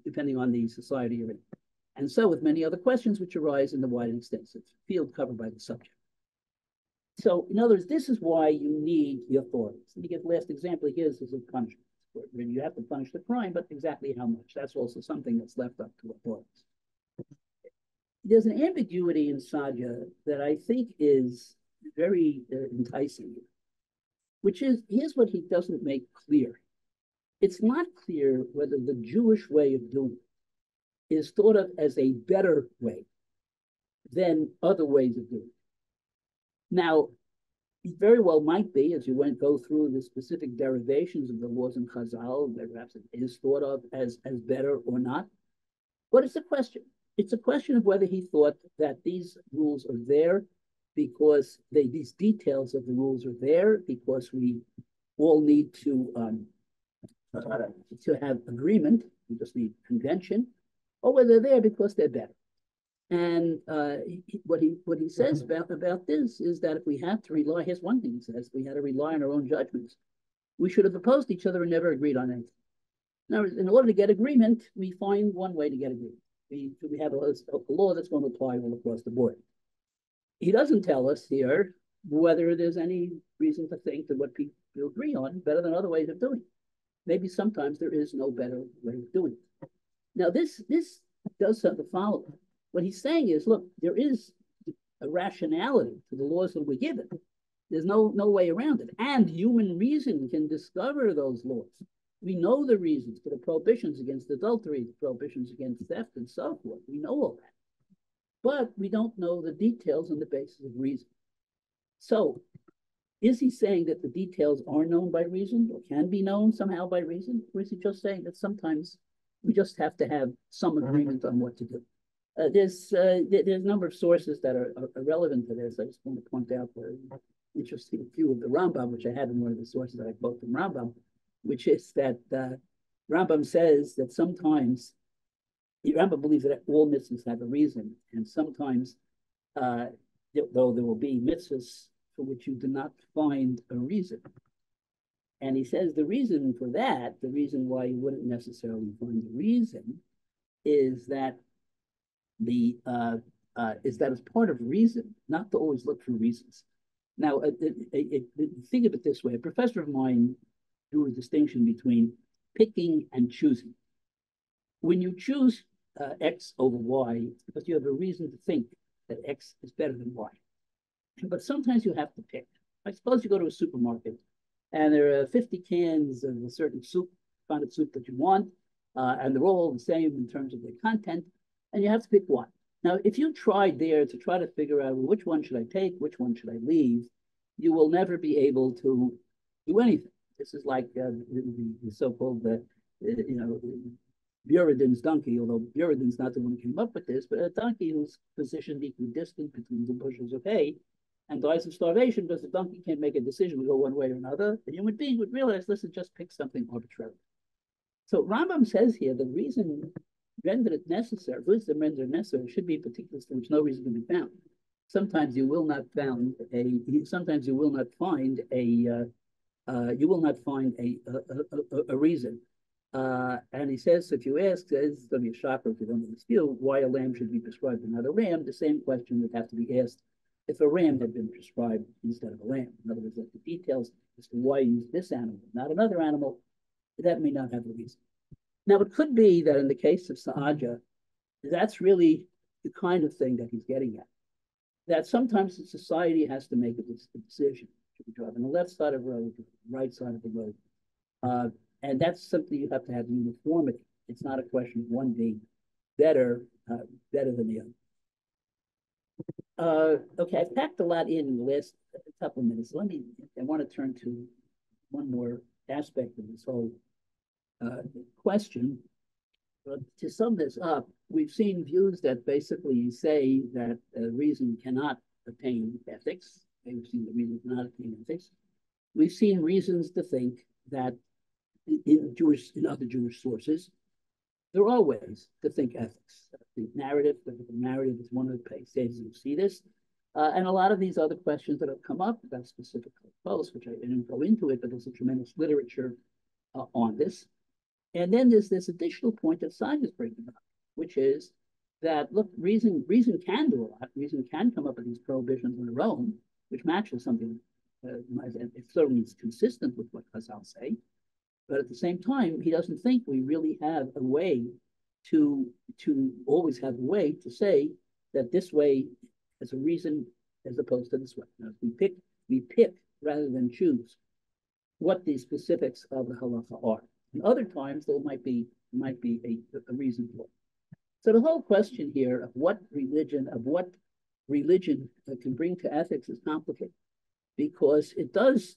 depending on the society you're in. And so with many other questions which arise in the wide and extensive field covered by the subject. So in other words, this is why you need the authorities. And to give the last example he gives is a punishment, where you have to punish the crime, but exactly how much? That's also something that's left up to authorities. There's an ambiguity in Sadya that I think is very enticing, which is, here's what he doesn't make clear. It's not clear whether the Jewish way of doing it is thought of as a better way than other ways of doing it. Now, it very well might be, as you go through the specific derivations of the laws in Chazal, that perhaps it is thought of as better or not. But it's a question. It's a question of whether he thought that these rules are there because these details of the rules are there because we all need to have agreement. We just need convention, or whether they're there because they're better. And what he says about this is that if we had to rely, here's one thing he says: we had to rely on our own judgments. We should have opposed each other and never agreed on anything. Now, in order to get agreement, we find one way to get agreement. We have a law that's going to apply all across the board. He doesn't tell us here whether there's any reason to think that what people agree on is better than other ways of doing it. Maybe sometimes there is no better way of doing it. Now, this does the following. What he's saying is, look, there is a rationality to the laws that we're given. There's no way around it. And human reason can discover those laws. We know the reasons for the prohibitions against adultery, the prohibitions against theft, and so forth. We know all that. But we don't know the details on the basis of reason. So, is he saying that the details are known by reason or can be known somehow by reason? Or is he just saying that sometimes we just have to have some agreement on what to do? There's a number of sources that are relevant to this. I just want to point out the interesting view of the Rambam, which I have in one of the sources that I quote from Rambam, which is that Rambam says that sometimes, Rambam believes that all mitzvahs have a reason, and sometimes, though there will be mitzvahs for which you do not find a reason. And he says the reason for that, the reason why you wouldn't necessarily find a reason, is that it's part of reason, not to always look for reasons. Now, think of it this way: a professor of mine drew a distinction between picking and choosing. When you choose X over Y, it's because you have a reason to think that X is better than Y. But sometimes you have to pick. I suppose you go to a supermarket and there are 50 cans of a certain soup, kind of soup that you want, and they're all the same in terms of their content, and you have to pick one. Now, if you tried there to try to figure out, well, which one should I take, which one should I leave, you will never be able to do anything. This is like the so-called, Buridan's donkey, although Buridan's not the one who came up with this, but a donkey who's positioned equidistant between the bushels of hay and dies of starvation because the donkey can't make a decision to go one way or another. A human being would realize, listen, just pick something arbitrarily. So Rambam says here the reason rendered it necessary, wisdom rendered it necessary, should be particulars for which no reason can be found. Sometimes you will not find a. Sometimes you will not find a. You will not find a reason. And he says, if you ask, it's going to be a shocker if you don't know this field, why a lamb should be prescribed and not a ram. The same question would have to be asked if a ram had been prescribed instead of a lamb. In other words, that the details as to why you use this animal, not another animal, that may not have a reason. Now, it could be that in the case of Sa'adja, that's really the kind of thing that he's getting at. That sometimes the society has to make a decision. Should we drive on the left side of the road, the right side of the road? And that's something you have to have uniformity. It's not a question of one being better than the other. Okay, I've packed a lot in the last couple of minutes. I want to turn to one more aspect of this whole question. But to sum this up, we've seen views that basically say that reason cannot attain ethics. We've seen the reason cannot attain ethics. We've seen reasons to think that in other Jewish sources, there are ways to think ethics. The narrative is one of the places you see this. And a lot of these other questions that have come up about specific posts, which I didn't go into it, but there's a tremendous literature on this. And then there's this additional point that Sa'adja is bringing up, which is that, look, reason can do a lot. Reason can come up with these prohibitions on their own, which matches something. It certainly is consistent with what Chazal say. But at the same time, he doesn't think we really have a way to always have a way to say that this way is a reason as opposed to this way. Now, we pick rather than choose what the specifics of the halacha are. And other times there might be a reason for it. So the whole question here of what religion can bring to ethics is complicated, because it does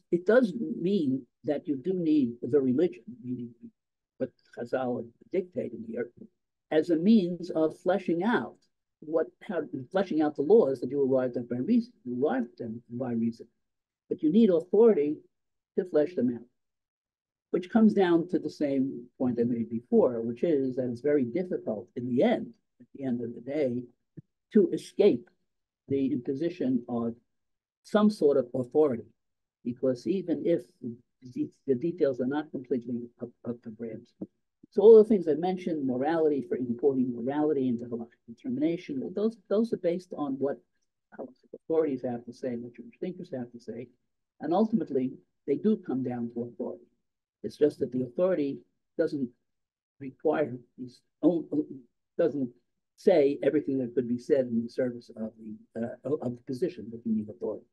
mean that you do need the religion, meaning what Chazal are dictating here, as a means of fleshing out the laws that you arrived at by reason. You arrived at them by reason, but you need authority to flesh them out, which comes down to the same point I made before, which is that it's very difficult at the end of the day, to escape the imposition of some sort of authority, because even if the details are not completely up to grabs. So all the things I mentioned, morality, for importing morality into halachic determination, well, those are based on what authorities have to say, what Jewish thinkers have to say, and ultimately they do come down to authority. It's just that the authority doesn't require doesn't say everything that could be said in the service of the position that you need authority.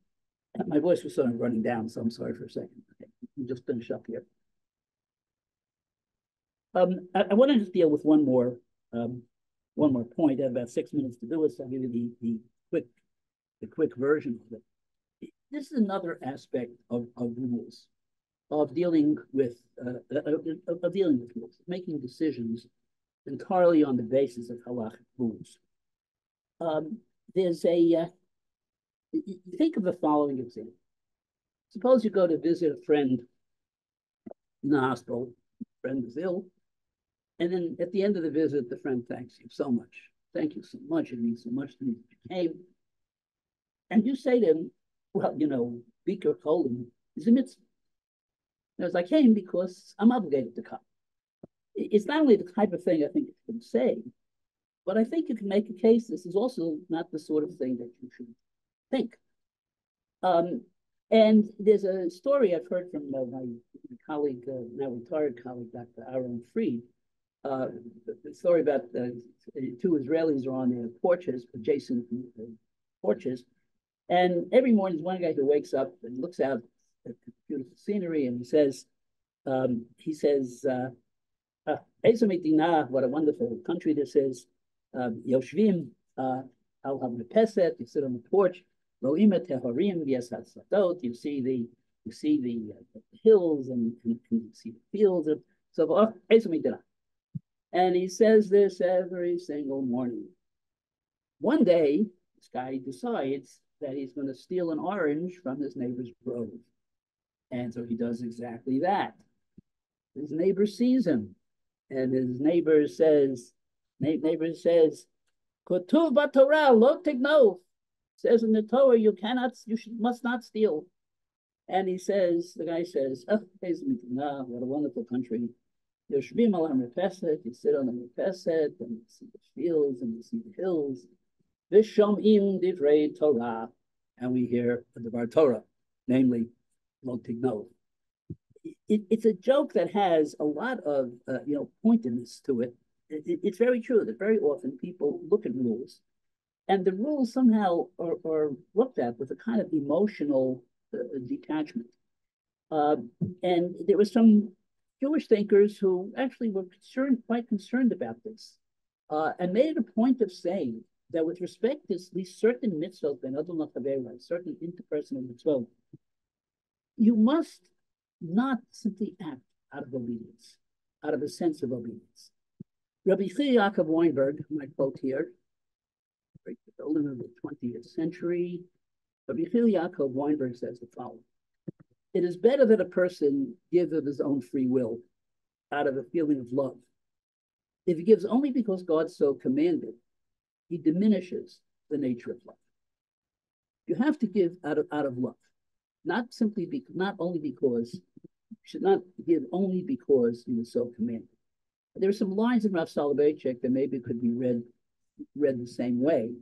My voice was sort of running down, so I'm sorry for a second. Okay, we'll just finish up here. I want to just deal with one more point. I have about 6 minutes to do it, so I'll give you the quick version of it. This is another aspect of rules, of dealing with rules, making decisions entirely on the basis of halachic rules. Think of the following example. Suppose you go to visit a friend in the hospital. The friend is ill, and then at the end of the visit, the friend thanks you so much. Thank you so much. It means so much to me that you came. And you say to him, well, Bikur Cholim is a mitzvah. As I came because I'm obligated to come. It's not only the type of thing I think you can say, but I think you can make a case this is also not the sort of thing that you should think. And there's a story I've heard from my colleague, now retired colleague, Dr. Aaron Fried, the story about two Israelis are on their porches, adjacent porches, and every morning there's one guy who wakes up and looks out at the beautiful scenery, and he says, what a wonderful country this is. Yoshvim al ha-merpeset, you sit on the porch, ro'im et tehorim v'es hatzadot, you see the hills and you see the fields. So, and he says this every single morning. One day, this guy decides that he's going to steal an orange from his neighbor's grove. And so he does exactly that. His neighbor sees him, and his neighbor says, Kotuv b'Torah lo tignov. Says in the Torah, must not steal. And the guy says, oh, what a wonderful country. Yoshvim al ha-merpeset, you sit on the merpeset, and you see the fields, and you see the hills. V'shom'im divrei Torah, and we hear the Devar Torah, namely, lo tignov. It's a joke that has a lot of pointedness to it. It's very true that very often people look at rules, and the rules somehow are looked at with a kind of emotional detachment. And there were some Jewish thinkers who actually were quite concerned about this, and made it a point of saying that with respect to these certain mitzvot, certain interpersonal mitzvot, you must not simply act out of obedience, out of a sense of obedience. Rabbi Yaakov Weinberg, my quote here, the building of the 20th century, Rabbi Yaakov Weinberg says the following: it is better that a person give of his own free will, out of a feeling of love. If he gives only because God so commanded, he diminishes the nature of love. You have to give out of love, not only because you should not give only because he was so commanded. There are some lines in Rav Soloveitchik that maybe could be read the same way.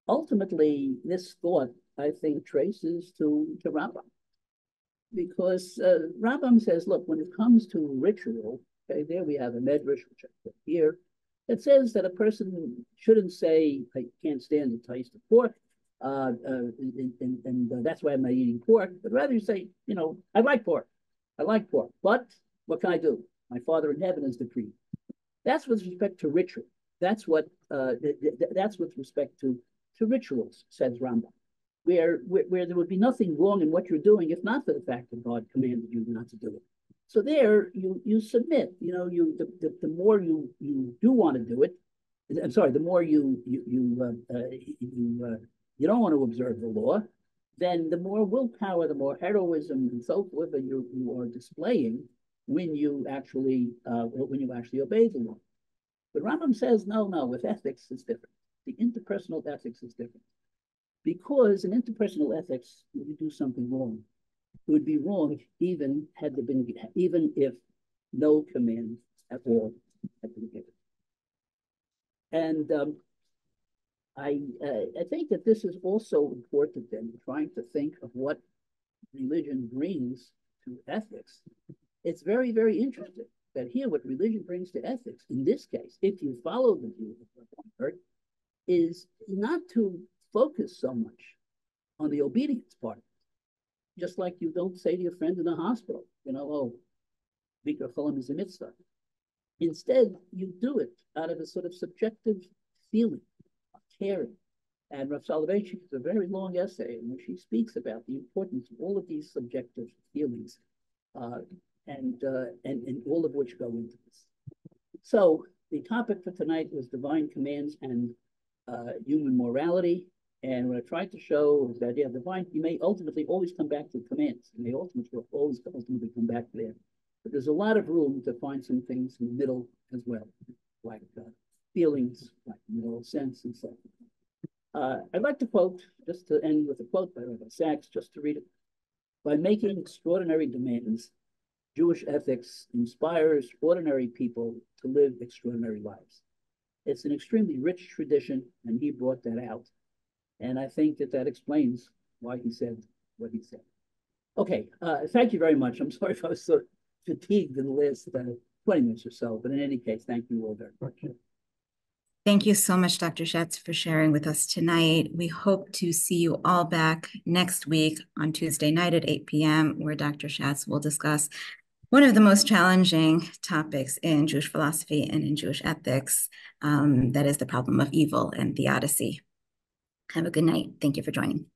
Ultimately, this thought, I think, traces to Rambam, because Rambam says, look, when it comes to ritual, okay, there we have a medrash, which I put here, that says that a person shouldn't say, I can't stand the taste of pork, and that's why I'm not eating pork, but rather you say, I like pork, but what can I do? My Father in heaven has decreed. That's with respect to ritual. That's with respect to rituals, says Rambam, where there would be nothing wrong in what you're doing if not for the fact that God commanded you not to do it. So there you submit. The more you do want to do it, I'm sorry, the more you don't want to observe the law, then the more willpower, the more heroism, and so forth that you are displaying when you actually obey the law. But Rambam says, no, with ethics it's different. The interpersonal ethics is different. Because in interpersonal ethics, if you do something wrong, it would be wrong even if no command at all had been given. And I think that this is also important in trying to think of what religion brings to ethics. It's very, very interesting that here what religion brings to ethics, in this case, if you follow the view of Weinberg, is not to focus so much on the obedience part. Just like you don't say to your friend in the hospital, Bikkur Cholim is a mitzvah. Instead, you do it out of a sort of subjective feeling of caring. And Rav Soloveitchik is a very long essay in which he speaks about the importance of all of these subjective feelings, and all of which go into this. So the topic for tonight was divine commands and human morality. And what I tried to show is that, divine, you may ultimately always come back to commands. You may always come back there. But there's a lot of room to find some things in the middle as well, like feelings, like moral sense, and so on. I'd like to quote, just to end with a quote by Rabbi Sachs, just to read it. By making extraordinary demands, Jewish ethics inspires ordinary people to live extraordinary lives. It's an extremely rich tradition, and he brought that out. And I think that explains why he said what he said. Okay, thank you very much. I'm sorry if I was so fatigued in the last 20 minutes or so, but in any case, thank you all very much. Thank you so much, Dr. Schatz, for sharing with us tonight. We hope to see you all back next week on Tuesday night at 8 p.m., where Dr. Schatz will discuss one of the most challenging topics in Jewish philosophy and in Jewish ethics, that is the problem of evil and theodicy. Have a good night. Thank you for joining.